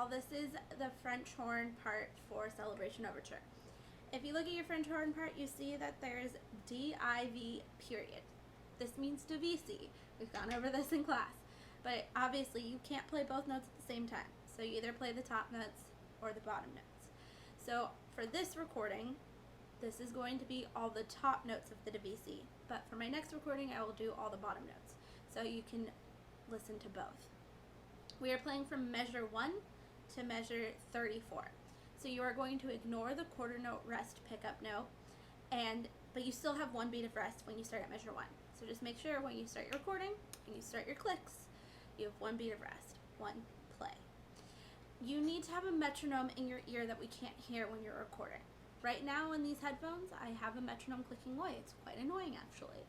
all, this is the French horn part for Celebration Overture. If you look at your French horn part, you see that there's div period. This means divisi. We've gone over this in class. But obviously you can't play both notes at the same time. So you either play the top notes or the bottom notes. So for this recording, this is going to be all the top notes of the divisi. But for my next recording, I will do all the bottom notes. So you can listen to both. We are playing from measure 1 to measure 34. So you are going to ignore the quarter note rest pickup note, but you still have one beat of rest when you start at measure 1. So just make sure when you start your recording and you start your clicks, you have one beat of rest, one play. You need to have a metronome in your ear that we can't hear when you're recording. Right now in these headphones, I have a metronome clicking away. It's quite annoying actually,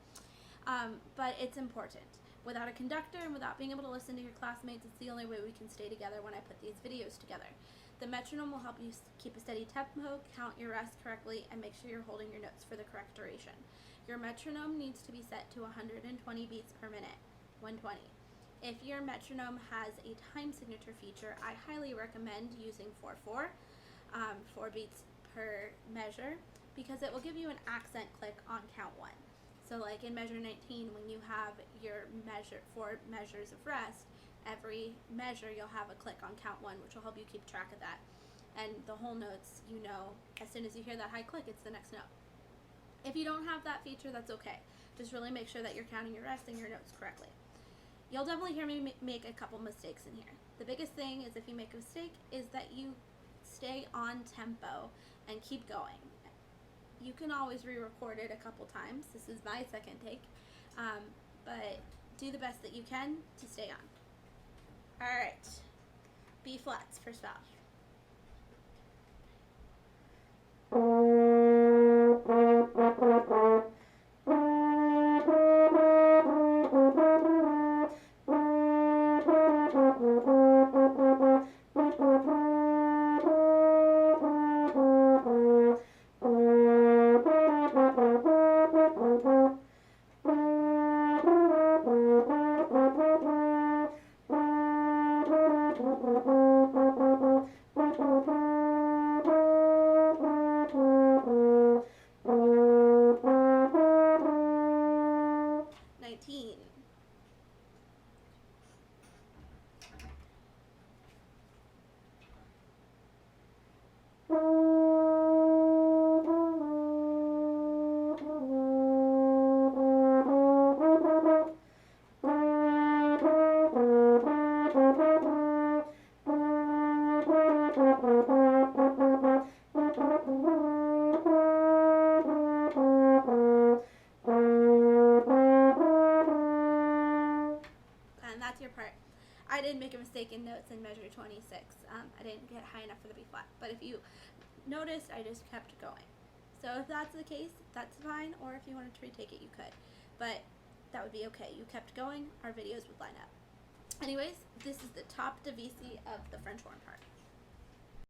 but it's important. Without a conductor and without being able to listen to your classmates, it's the only way we can stay together when I put these videos together. The metronome will help you keep a steady tempo, count your rest correctly, and make sure you're holding your notes for the correct duration. Your metronome needs to be set to 120 beats per minute, 120. If your metronome has a time signature feature, I highly recommend using 4/4, 4 beats per measure, because it will give you an accent click on count 1. So like in measure 19, when you have your 4 measures of rest, every measure you'll have a click on count 1, which will help you keep track of that. And the whole notes, you know, as soon as you hear that high click, it's the next note. If you don't have that feature, that's okay. Just really make sure that you're counting your rest and your notes correctly. You'll definitely hear me make a couple mistakes in here. The biggest thing is if you make a mistake is that you stay on tempo and keep going. You can always re-record it a couple times. This is my second take, but do the best that you can to stay on. All right, B flats, first valve. And that's your part. I did make a mistake in notes in measure 26. I didn't get high enough for the B flat, but if you noticed, I just kept going. So if that's the case, that's fine, or if you wanted to retake it, you could. But that would be okay. You kept going, our videos would line up. Anyways, this is the top divisi of the French horn part.